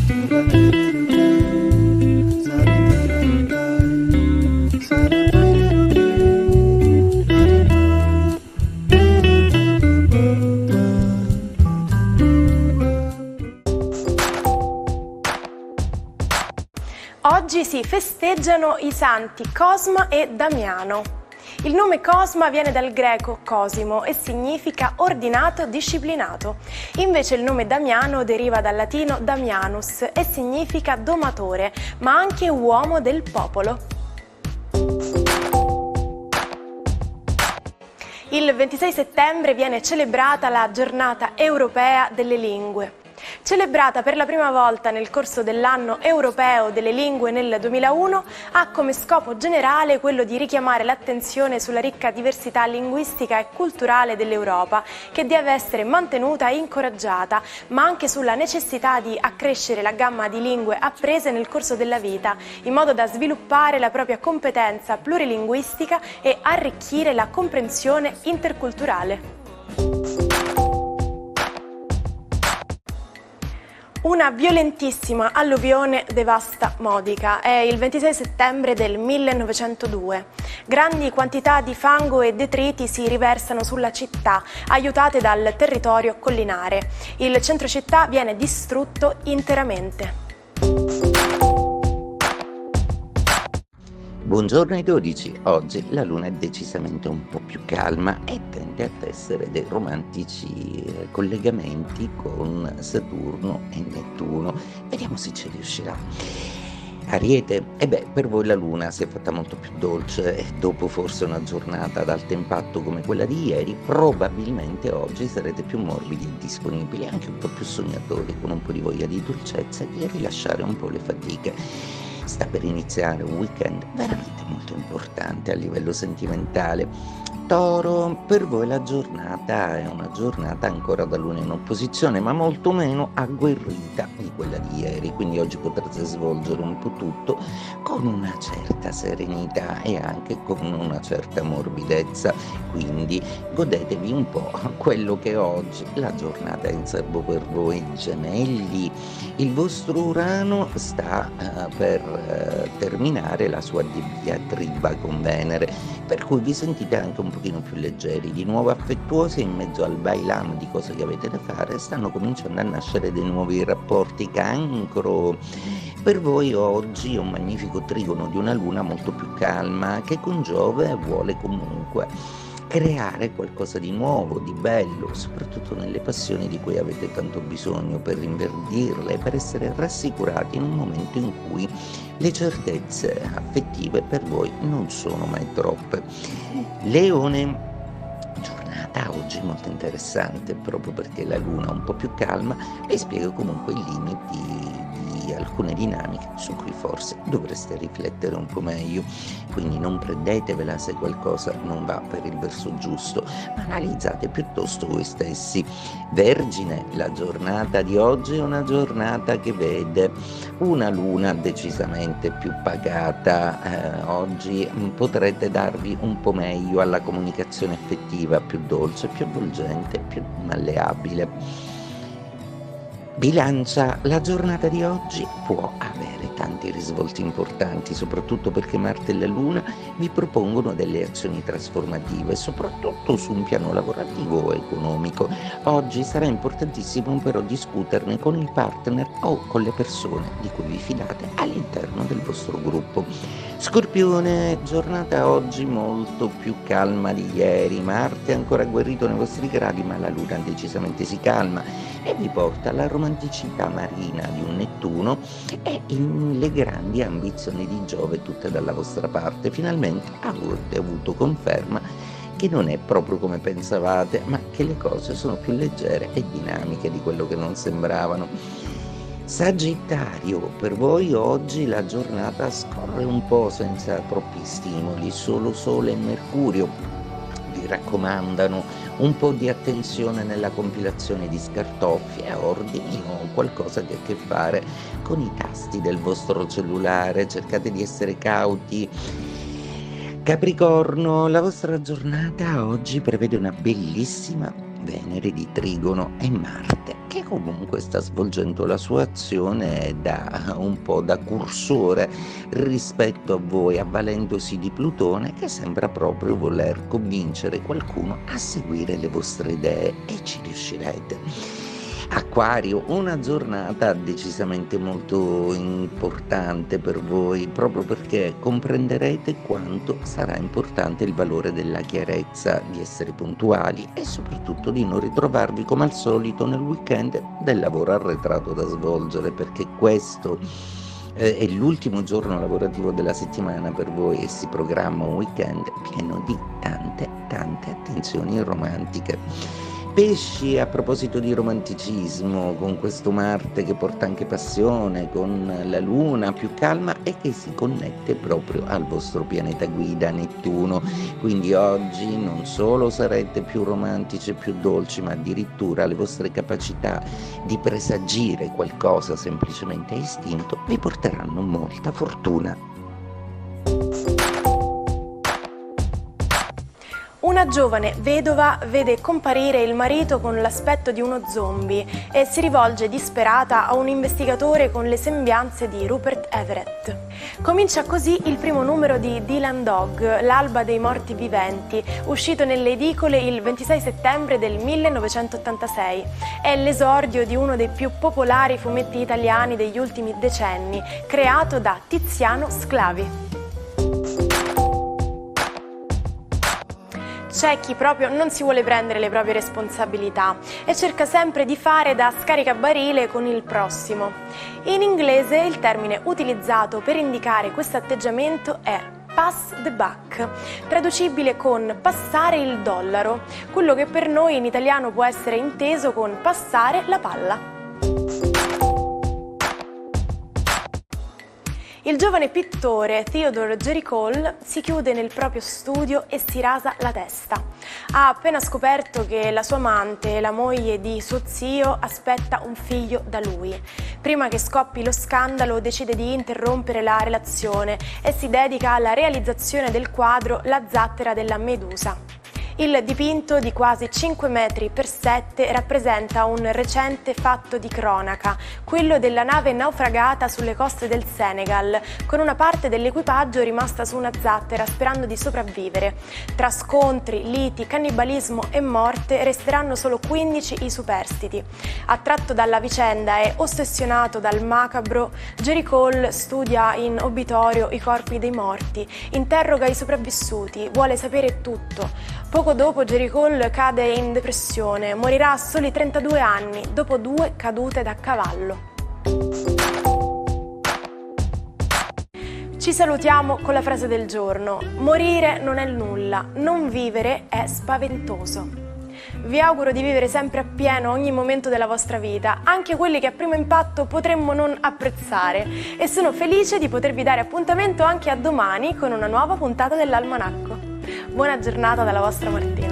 Oggi si festeggiano i santi Cosma e Damiano. Il nome Cosma viene dal greco cosimo e significa ordinato, disciplinato. Invece il nome Damiano deriva dal latino Damianus e significa domatore, ma anche uomo del popolo. Il 26 settembre viene celebrata la Giornata Europea delle Lingue. Celebrata per la prima volta nel corso dell'anno europeo delle lingue nel 2001, ha come scopo generale quello di richiamare l'attenzione sulla ricca diversità linguistica e culturale dell'Europa, che deve essere mantenuta e incoraggiata, ma anche sulla necessità di accrescere la gamma di lingue apprese nel corso della vita, in modo da sviluppare la propria competenza plurilinguistica e arricchire la comprensione interculturale. Una violentissima alluvione devasta Modica. È il 26 settembre del 1902. Grandi quantità di fango e detriti si riversano sulla città, aiutate dal territorio collinare. Il centro città viene distrutto interamente. Buongiorno ai 12, oggi la luna è decisamente un po' più calma e tende a tessere dei romantici collegamenti con Saturno e Nettuno. Vediamo se ci riuscirà. Ariete, per voi la luna si è fatta molto più dolce e dopo forse una giornata ad alto impatto come quella di ieri, probabilmente oggi sarete più morbidi e disponibili, anche un po' più sognatori, con un po' di voglia di dolcezza e di rilasciare un po' le fatiche. Sta per iniziare un weekend veramente molto importante a livello sentimentale. Toro, per voi la giornata è una giornata ancora da luna in opposizione, ma molto meno agguerrita di quella di ieri, quindi oggi potrete svolgere un po' tutto con una certa serenità e anche con una certa morbidezza, quindi godetevi un po' quello che oggi la giornata è in serbo per voi. Gemelli, il vostro Urano sta per terminare la sua diatriba con Venere, per cui vi sentite anche un pochino più leggeri, di nuovo affettuosi, in mezzo al bailam di cose che avete da fare stanno cominciando a nascere dei nuovi rapporti. Cancro, per voi oggi è un magnifico trigono di una luna molto più calma che con Giove vuole comunque creare qualcosa di nuovo, di bello, soprattutto nelle passioni di cui avete tanto bisogno per rinverdirle, per essere rassicurati in un momento in cui le certezze affettive per voi non sono mai troppe. Leone, giornata oggi molto interessante proprio perché la luna è un po' più calma e spiega comunque i limiti di alcune dinamiche su cui forse dovreste riflettere un po' meglio, quindi non prendetevela se qualcosa non va per il verso giusto, ma analizzate piuttosto voi stessi. Vergine, la giornata di oggi è una giornata che vede una luna decisamente più pacata, oggi potrete darvi un po' meglio alla comunicazione effettiva, più dolce, più avvolgente, più malleabile. Bilancia, la giornata di oggi può avere tanti risvolti importanti, soprattutto perché Marte e la Luna vi propongono delle azioni trasformative, soprattutto su un piano lavorativo o economico. Oggi sarà importantissimo però discuterne con il partner o con le persone di cui vi fidate all'interno del vostro gruppo. Scorpione, giornata oggi molto più calma di ieri. Marte è ancora agguerrito nei vostri gradi, ma la Luna decisamente si calma e vi porta alla romanticità marina di un Nettuno e le grandi ambizioni di Giove tutte dalla vostra parte. Finalmente avete avuto conferma che non è proprio come pensavate, ma che le cose sono più leggere e dinamiche di quello che non sembravano. Sagittario, per voi oggi la giornata scorre un po' senza troppi stimoli, solo Sole e Mercurio vi raccomandano un po' di attenzione nella compilazione di scartoffie, ordini o qualcosa che ha a che fare con i tasti del vostro cellulare, cercate di essere cauti. Capricorno, la vostra giornata oggi prevede una bellissima Venere di Trigono e Marte, che comunque sta svolgendo la sua azione da un po' da cursore rispetto a voi, avvalendosi di Plutone che sembra proprio voler convincere qualcuno a seguire le vostre idee e ci riuscirete. Acquario, una giornata decisamente molto importante per voi, proprio perché comprenderete quanto sarà importante il valore della chiarezza, di essere puntuali e soprattutto di non ritrovarvi come al solito nel weekend del lavoro arretrato da svolgere, perché questo è l'ultimo giorno lavorativo della settimana per voi e si programma un weekend pieno di tante attenzioni romantiche. Pesci, a proposito di romanticismo, con questo Marte che porta anche passione, con la Luna più calma e che si connette proprio al vostro pianeta guida Nettuno. Quindi oggi non solo sarete più romantici e più dolci, ma addirittura le vostre capacità di presagire qualcosa semplicemente a istinto vi porteranno molta fortuna. Una giovane vedova vede comparire il marito con l'aspetto di uno zombie e si rivolge disperata a un investigatore con le sembianze di Rupert Everett. Comincia così il primo numero di Dylan Dog, l'alba dei morti viventi, uscito nelle edicole il 26 settembre del 1986. È l'esordio di uno dei più popolari fumetti italiani degli ultimi decenni, creato da Tiziano Sclavi. C'è chi proprio non si vuole prendere le proprie responsabilità e cerca sempre di fare da scaricabarile con il prossimo. In inglese il termine utilizzato per indicare questo atteggiamento è pass the buck, traducibile con passare il dollaro, quello che per noi in italiano può essere inteso con passare la palla. Il giovane pittore Theodore Géricault si chiude nel proprio studio e si rasa la testa. Ha appena scoperto che la sua amante, la moglie di suo zio, aspetta un figlio da lui. Prima che scoppi lo scandalo, decide di interrompere la relazione e si dedica alla realizzazione del quadro La zattera della Medusa. Il dipinto di quasi 5 metri per 7 rappresenta un recente fatto di cronaca, quello della nave naufragata sulle coste del Senegal, con una parte dell'equipaggio rimasta su una zattera sperando di sopravvivere. Tra scontri, liti, cannibalismo e morte resteranno solo 15 i superstiti. Attratto dalla vicenda e ossessionato dal macabro, Géricault studia in obitorio i corpi dei morti, interroga i sopravvissuti, vuole sapere tutto. Poco dopo Géricault cade in depressione, morirà a soli 32 anni dopo 2 cadute da cavallo. Ci salutiamo con la frase del giorno: morire non è nulla, non vivere è spaventoso. Vi auguro di vivere sempre appieno ogni momento della vostra vita, anche quelli che a primo impatto potremmo non apprezzare, e sono felice di potervi dare appuntamento anche a domani con una nuova puntata dell'Almanacco. Buona giornata dalla vostra Martina.